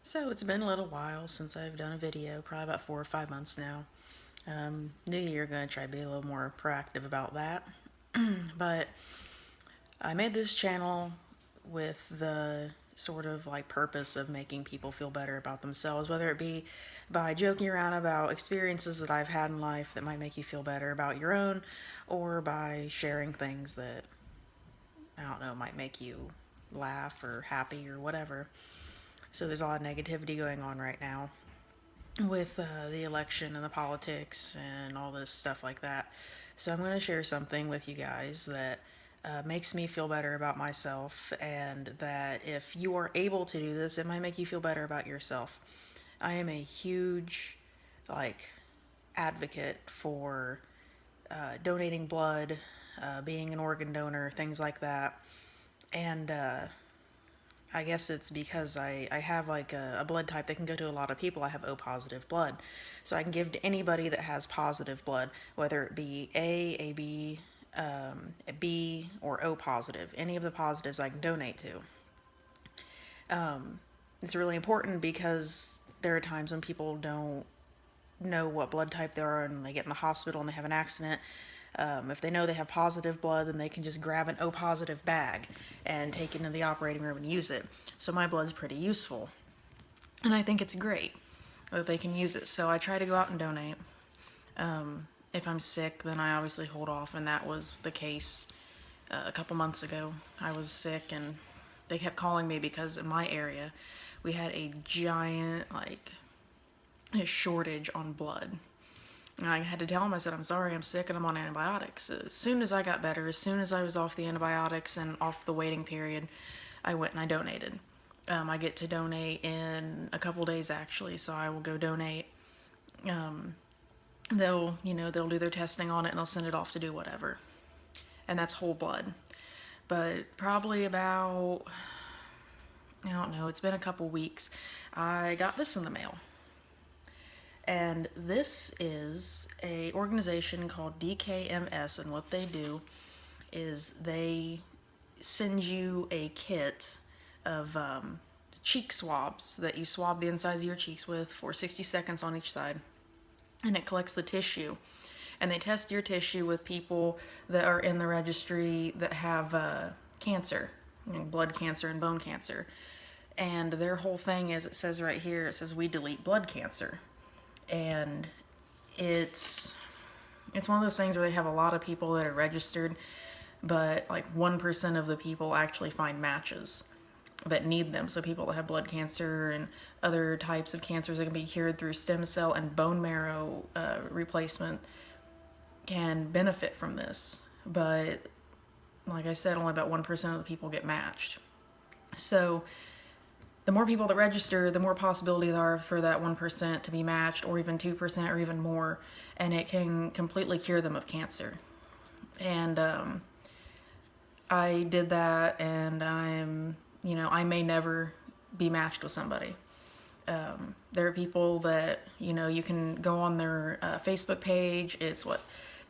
So it's been a little while since I've done a video, probably about 4 or 5 months now. New year, gonna try to be a little more proactive about that. But I made this channel with the sort of like purpose of making people feel better about themselves, whether it be by joking around about experiences that I've had in life that might make you feel better about your own, or by sharing things that, I don't know, might make you laugh or happy or whatever. So there's a lot of negativity going on right now with the election and the politics and all this stuff like that. So I'm going to share something with you guys that makes me feel better about myself, and that if you are able to do this, it might make you feel better about yourself. I am a huge, like, advocate for donating blood, being an organ donor, things like that. And I guess it's because I have like a blood type that can go to a lot of people. I have O positive blood. So I can give to anybody that has positive blood, whether it be AB, B, or O positive. Any of the positives I can donate to. It's really important because there are times when people don't know what blood type they are and they get in the hospital and they have an accident. If they know they have positive blood, then they can just grab an O positive bag and take it into the operating room and use it. So my blood's pretty useful. And I think it's great that they can use it. So I try to go out and donate. If I'm sick, then I obviously hold off, and that was the case a couple months ago. I was sick and they kept calling me because in my area we had a giant, like, a shortage on blood. And I had to tell him, I said, I'm sorry, I'm sick and I'm on antibiotics. As soon as I got better, as soon as I was off the antibiotics and off the waiting period, I went and I donated. I get to donate in a couple days actually, so I will go donate. They'll do their testing on it and they'll send it off to do whatever. And that's whole blood. But probably about, I don't know, it's been a couple weeks, I got this in the mail. And this is a organization called DKMS, and what they do is they send you a kit of cheek swabs that you swab the insides of your cheeks with for 60 seconds on each side, and it collects the tissue. And they test your tissue with people that are in the registry that have cancer, blood cancer and bone cancer. And their whole thing is, it says right here, it says, we delete blood cancer. And it's one of those things where they have a lot of people that are registered, but like 1% of the people actually find matches that need them. So people that have blood cancer and other types of cancers that can be cured through stem cell and bone marrow replacement can benefit from this. But like I said, only about 1% of the people get matched. So the more people that register, the more possibility there are for that 1% to be matched, or even 2% or even more, and it can completely cure them of cancer. And I did that, and I may never be matched with somebody. There are people that, you can go on their Facebook page. It's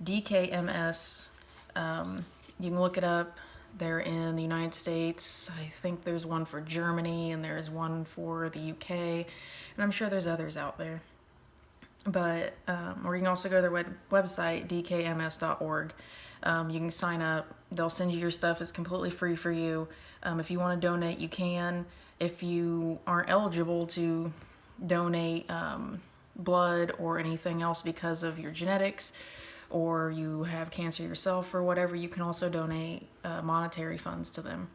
DKMS. You can look it up. They're in the United States. I think there's one for Germany, and there's one for the UK, and I'm sure there's others out there. But or you can also go to their website, dkms.org. You can sign up. They'll send you your stuff. It's completely free for you. If you want to donate, you can. If you aren't eligible to donate blood or anything else because of your genetics, or you have cancer yourself or whatever, you can also donate monetary funds to them.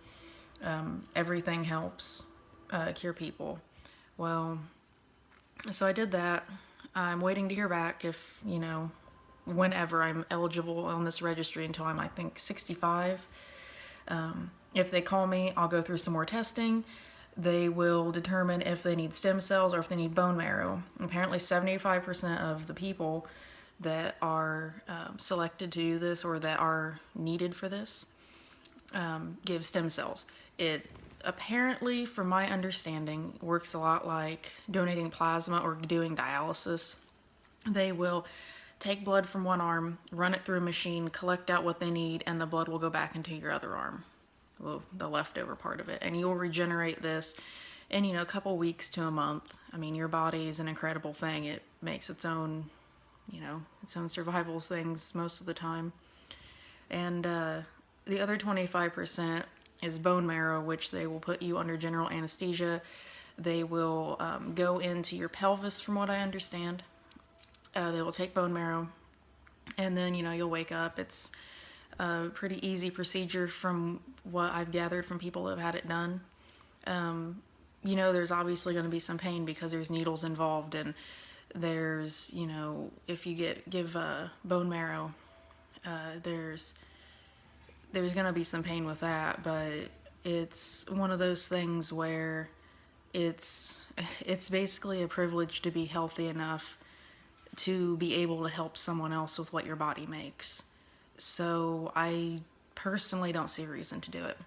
Everything helps cure people. Well, so I did that. I'm waiting to hear back if, whenever I'm eligible on this registry until I'm, I think, 65. If they call me, I'll go through some more testing. They will determine if they need stem cells or if they need bone marrow. Apparently 75% of the people that are selected to do this, or that are needed for this, give stem cells. It apparently, from my understanding, works a lot like donating plasma or doing dialysis. They will take blood from one arm, run it through a machine, collect out what they need, and the blood will go back into your other arm, well, the leftover part of it, and you'll regenerate this in, a couple weeks to a month. I mean, your body is an incredible thing. It makes its own, its own survival things most of the time. And the other 25% is bone marrow, which they will put you under general anesthesia. They will go into your pelvis, from what I understand. They will take bone marrow, and then, you'll wake up. It's a pretty easy procedure from what I've gathered from people that have had it done. There's obviously going to be some pain because there's needles involved, and there's, if you give bone marrow, there's going to be some pain with that, but it's one of those things where it's basically a privilege to be healthy enough to be able to help someone else with what your body makes. So I personally don't see a reason to do it.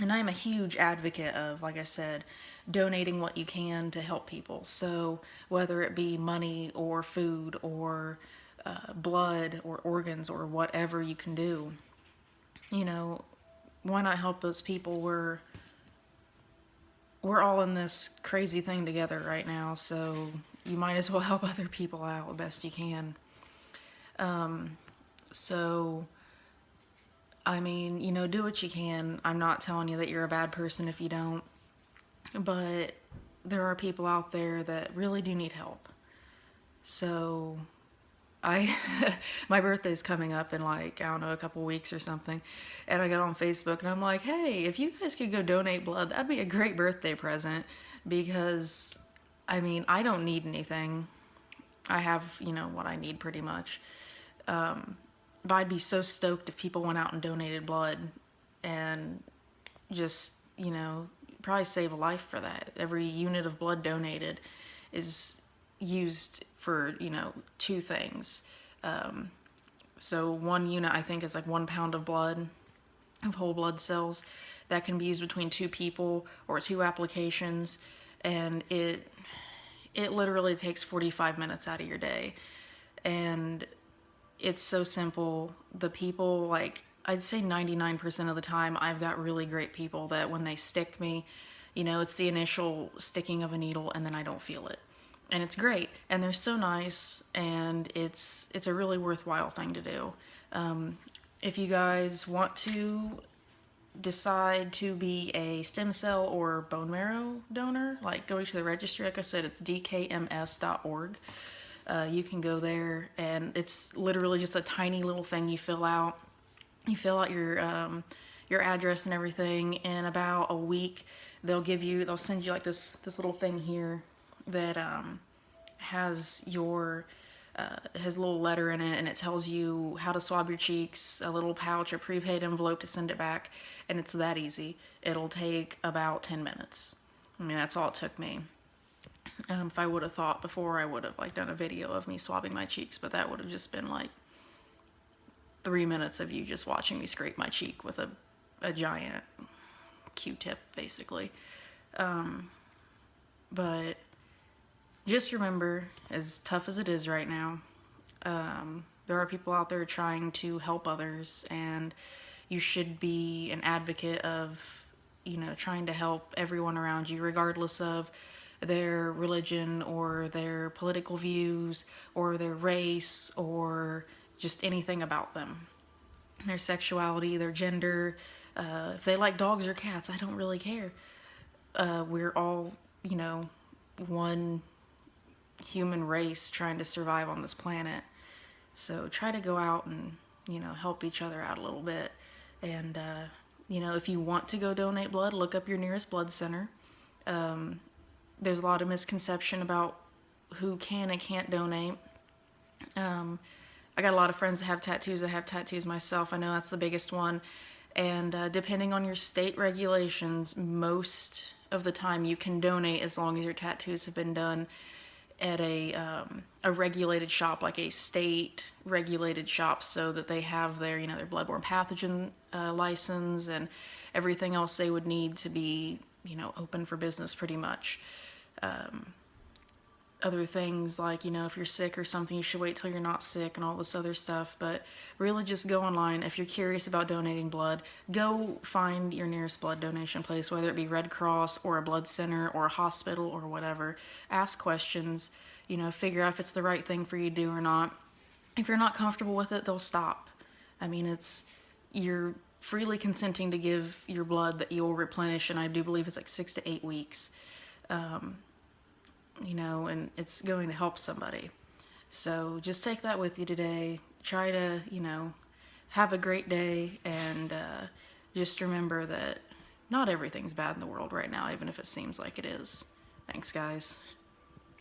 And I'm a huge advocate of, like I said, donating what you can to help people. So whether it be money or food or blood or organs or whatever you can do, why not help those people? We're all in this crazy thing together right now, so you might as well help other people out the best you can. So, I mean, do what you can. I'm not telling you that you're a bad person if you don't, but there are people out there that really do need help. So, my birthday's coming up in I don't know, a couple weeks or something, and I got on Facebook and I'm like, hey, if you guys could go donate blood, that'd be a great birthday present, because I mean, I don't need anything. I have, what I need pretty much. But I'd be so stoked if people went out and donated blood and just, probably save a life for that. Every unit of blood donated is used for, two things. So one unit, I think, is 1 pound of blood, of whole blood cells. That can be used between 2 people or 2 applications. And it literally takes 45 minutes out of your day. And it's so simple. The people, I'd say 99% of the time, I've got really great people that when they stick me, it's the initial sticking of a needle and then I don't feel it. And it's great. And they're so nice, and it's a really worthwhile thing to do. If you guys want to decide to be a stem cell or bone marrow donor, going to the registry, like I said, it's dkms.org. You can go there, and it's literally just a tiny little thing you fill out. You fill out your address and everything. In about a week, they'll send you this little thing here that has has a little letter in it, and it tells you how to swab your cheeks, a little pouch, a prepaid envelope to send it back, and it's that easy. It'll take about 10 minutes. I mean, that's all it took me. If I would have thought before, I would have done a video of me swabbing my cheeks, but that would have just been 3 minutes of you just watching me scrape my cheek with a giant Q-tip, basically. But just remember, as tough as it is right now, there are people out there trying to help others, and you should be an advocate of, trying to help everyone around you, regardless of their religion or their political views or their race or just anything about them. Their sexuality, their gender, if they like dogs or cats, I don't really care. We're all, one human race trying to survive on this planet. So try to go out and, help each other out a little bit. And, if you want to go donate blood, look up your nearest blood center. There's a lot of misconception about who can and can't donate. I got a lot of friends that have tattoos. I have tattoos myself. I know that's the biggest one. And depending on your state regulations, most of the time you can donate as long as your tattoos have been done at a regulated shop, like a state regulated shop, so that they have their, their bloodborne pathogen license and everything else they would need to be, open for business pretty much. other things like, you know, if you're sick or something, you should wait till you're not sick and all this other stuff. But really just go online. If you're curious about donating blood, go find your nearest blood donation place, whether it be Red Cross or a blood center or a hospital or whatever. Ask questions, you know, figure out if it's the right thing for you to do or not. If you're not comfortable with it, they'll stop. I mean, you're freely consenting to give your blood that you'll replenish, and I do believe it's like 6 to 8 weeks. You know, and it's going to help somebody. So just take that with you today. Try to, you know, have a great day, and just remember that not everything's bad in the world right now, even if it seems like it is. Thanks, guys.